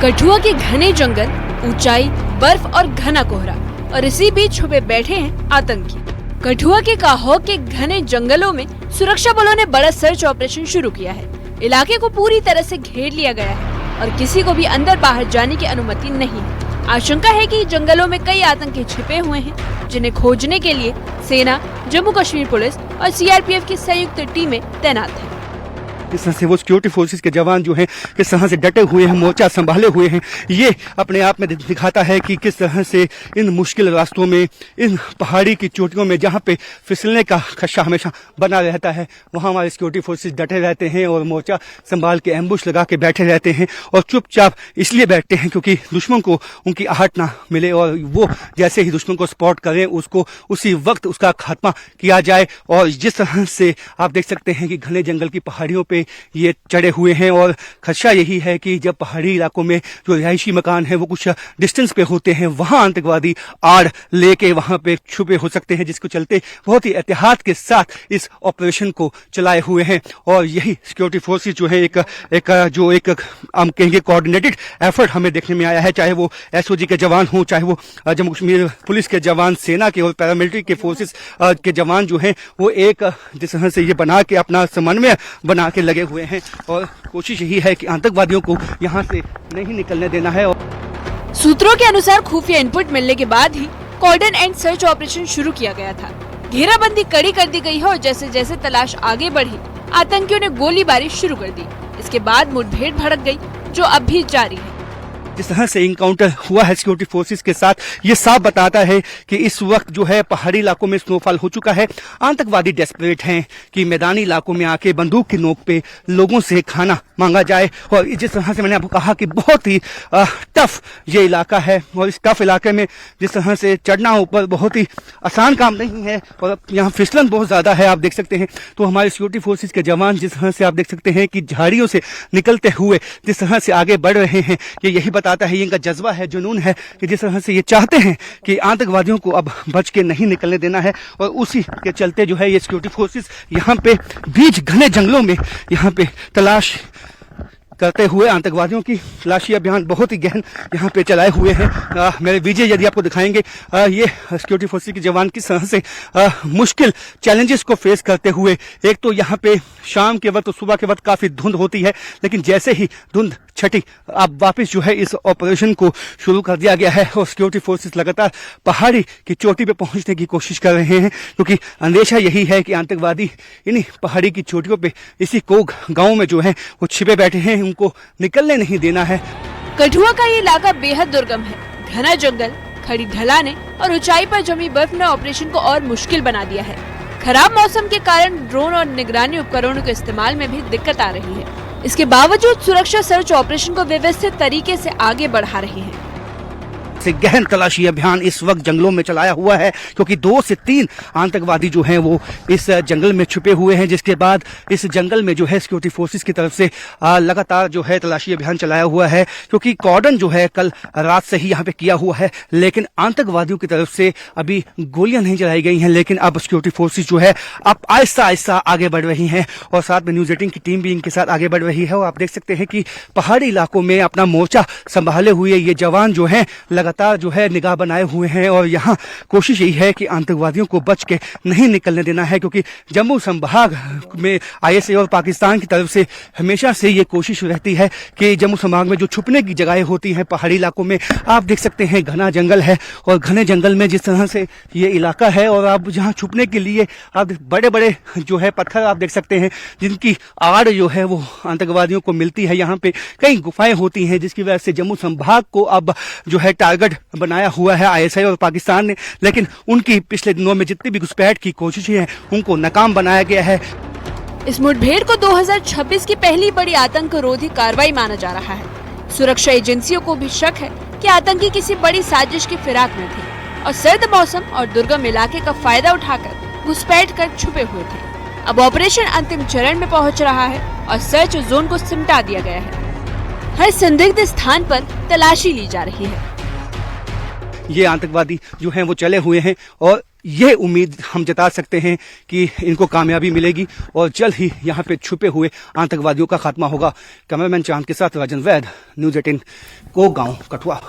कठुआ के घने जंगल, ऊंचाई, बर्फ और घना कोहरा, और इसी बीच छुपे बैठे हैं आतंकी। कठुआ के काहो के घने जंगलों में सुरक्षा बलों ने बड़ा सर्च ऑपरेशन शुरू किया है। इलाके को पूरी तरह से घेर लिया गया है और किसी को भी अंदर बाहर जाने की अनुमति नहीं है। आशंका है कि जंगलों में कई आतंकी छिपे हुए हैं, जिन्हें खोजने के लिए सेना, जम्मू कश्मीर पुलिस और सीआरपीएफ की संयुक्त टीमें तैनात हैं। किस तरह से वो सिक्योरिटी फोर्सेस के जवान जो हैं किस तरह से डटे हुए हैं, मोर्चा संभाले हुए हैं, ये अपने आप में दिखाता है कि किस तरह से इन मुश्किल रास्तों में, इन पहाड़ी की चोटियों में जहाँ पे फिसलने का खदशा हमेशा बना रहता है, वहाँ हमारे सिक्योरिटी फोर्सेस डटे रहते हैं और मोर्चा संभाल के एम्बुश लगा के बैठे रहते हैं और चुपचाप इसलिए बैठते हैं क्योंकि दुश्मन को उनकी आहट ना मिले और वो जैसे ही दुश्मन को स्पॉट करें उसको उसी वक्त उसका खात्मा किया जाए। और जिस तरह से आप देख सकते हैं कि घने जंगल की पहाड़ियों पे ये चढ़े हुए हैं और खदशा यही है कि जब पहाड़ी इलाकों में जो रिहायशी मकान है वो कुछ डिस्टेंस पे होते हैं, वहां आतंकवादी आड़ लेके वहां पे छुपे हो सकते हैं, जिसको चलते बहुत ही एहतियात के साथ इस ऑपरेशन को चलाए हुए हैं। और यही सिक्योरिटी फोर्सेस जो है एक हम कहेंगे कोऑर्डिनेटेड एफर्ट हमें देखने में आया है, चाहे वो एसओजी के जवान हो, चाहे वो जम्मू कश्मीर पुलिस के जवान, सेना के और पैरामिलिट्री के फोर्सेस के जवान जो हैं वो एक जिस तरह से ये बना के अपना समन्वय बना के लगे हुए हैं और कोशिश यही है कि आतंकवादियों को यहाँ से नहीं निकलने देना है। सूत्रों के अनुसार खुफिया इनपुट मिलने के बाद ही कॉर्डन एंड सर्च ऑपरेशन शुरू किया गया था। घेराबंदी कड़ी कर दी गई है और जैसे जैसे तलाश आगे बढ़ी, आतंकियों ने गोलीबारी शुरू कर दी। इसके बाद मुठभेड़ भड़क गई, जो अब भी जारी है। जिस तरह से इनकाउंटर हुआ है सिक्योरिटी फोर्सेस के साथ, ये साफ बताता है कि इस वक्त जो है पहाड़ी इलाकों में स्नोफॉल हो चुका है। आतंकवादी डेस्परेट हैं कि मैदानी इलाकों में आके बंदूक की नोक पे लोगों से खाना मांगा जाए। और जिस तरह से मैंने आपको कहा कि बहुत ही टफ ये इलाका है और इस टफ इलाके में जिस तरह से चढ़ना ऊपर बहुत ही आसान काम नहीं है और यहाँ फिसलन बहुत ज्यादा है, आप देख सकते हैं। तो हमारे सिक्योरिटी फोर्सेस के जवान जिस तरह से आप देख सकते हैं कि झाड़ियों से निकलते हुए जिस तरह से आगे बढ़ रहे हैं, ये यही बताता है, इनका जज्बा है, जुनून है कि जिस तरह से ये चाहते हैं कि आतंकवादियों को अब बच के नहीं निकलने देना है। और उसी के चलते जो है ये सिक्योरिटी फोर्सेस यहाँ पे बीच घने जंगलों में यहाँ पे तलाश करते हुए आतंकवादियों की तलाशी अभियान बहुत ही गहन यहाँ पे चलाए हुए हैं। मेरे विजय यदि आपको दिखाएंगे ये सिक्योरिटी फोर्सेस के जवान किस तरह से मुश्किल चैलेंजेस को फेस करते हुए, एक तो यहाँ पे शाम के वक्त और सुबह के वक्त काफी धुंध होती है, लेकिन जैसे ही धुंध छठी अब वापस जो है इस ऑपरेशन को शुरू कर दिया गया है और सिक्योरिटी फोर्सेस लगातार पहाड़ी की चोटी पे पहुंचने की कोशिश कर रहे हैं, क्योंकि अंदेशा यही है कि आतंकवादी इन्हीं पहाड़ी की चोटियों पे इसी कोग गांव में जो है वो छिपे बैठे हैं, उनको निकलने नहीं देना है। कठुआ का ये इलाका बेहद दुर्गम है। घना जंगल, खड़ी ढलानें और ऊंचाई पर जमी बर्फ ने ऑपरेशन को और मुश्किल बना दिया है। खराब मौसम के कारण ड्रोन और निगरानी उपकरणों के इस्तेमाल में भी दिक्कत आ रही है। इसके बावजूद सुरक्षा सर्च ऑपरेशन को व्यवस्थित तरीके से आगे बढ़ा रही है। से गहन तलाशी अभियान इस वक्त जंगलों में चलाया हुआ है, क्योंकि 2 से 3 आतंकवादी जो हैं वो इस जंगल में छुपे हुए हैं, जिसके बाद इस जंगल में जो है सिक्योरिटी फोर्सेस की तरफ से लगातार जो है तलाशी अभियान चलाया हुआ है, क्योंकि कॉर्डन जो है कल रात से ही यहाँ पे किया हुआ है, लेकिन आतंकवादियों की तरफ से अभी गोलियां नहीं चलाई गई हैं। लेकिन अब सिक्योरिटी फोर्सेस जो है अब आहिस्ता आहिस्ता आगे बढ़ रही हैं और साथ में न्यूज 18 की टीम भी इनके साथ आगे बढ़ रही है। और आप देख सकते हैं कि पहाड़ी इलाकों में अपना मोर्चा संभाले हुए ये जवान जो है लगातार जो है निगाह बनाए हुए हैं और यहाँ कोशिश यही है कि आतंकवादियों को बच के नहीं निकलने देना है, क्योंकि जम्मू संभाग में आईएसआई और पाकिस्तान की तरफ से हमेशा से ये कोशिश रहती है कि जम्मू संभाग में जो छुपने की जगहें होती हैं पहाड़ी इलाकों में, आप देख सकते हैं घना जंगल है और घने जंगल में जिस तरह से ये इलाका है और आप जहाँ छुपने के लिए आप बड़े बड़े जो है पत्थर आप देख सकते हैं, जिनकी आड़ जो है वो आतंकवादियों को मिलती है। यहाँ पे कई गुफाएं होती हैं, जिसकी वजह से जम्मू संभाग को अब जो है टारगेट बनाया हुआ है आईएसआई और पाकिस्तान ने, लेकिन उनकी पिछले दिनों में जितनी भी घुसपैठ की कोशिशें हैं उनको नाकाम बनाया गया है। इस मुठभेड़ को 2026 की पहली बड़ी आतंकरोधी कार्रवाई माना जा रहा है। सुरक्षा एजेंसियों को भी शक है कि आतंकी किसी बड़ी साजिश की फिराक में थे और सर्द मौसम और दुर्गम इलाके का फायदा उठाकर घुसपैठ कर छुपे हुए थे। अब ऑपरेशन अंतिम चरण में पहुंच रहा है और सर्च जोन को सिमटा दिया गया है। हर संदिग्ध स्थान पर तलाशी ली जा रही है। ये आतंकवादी जो हैं वो चले हुए हैं और ये उम्मीद हम जता सकते हैं कि इनको कामयाबी मिलेगी और जल्द ही यहाँ पे छुपे हुए आतंकवादियों का खात्मा होगा। कैमरामैन चांद के साथ राजन वैद, न्यूज़ 18 कोगांव, कठुआ।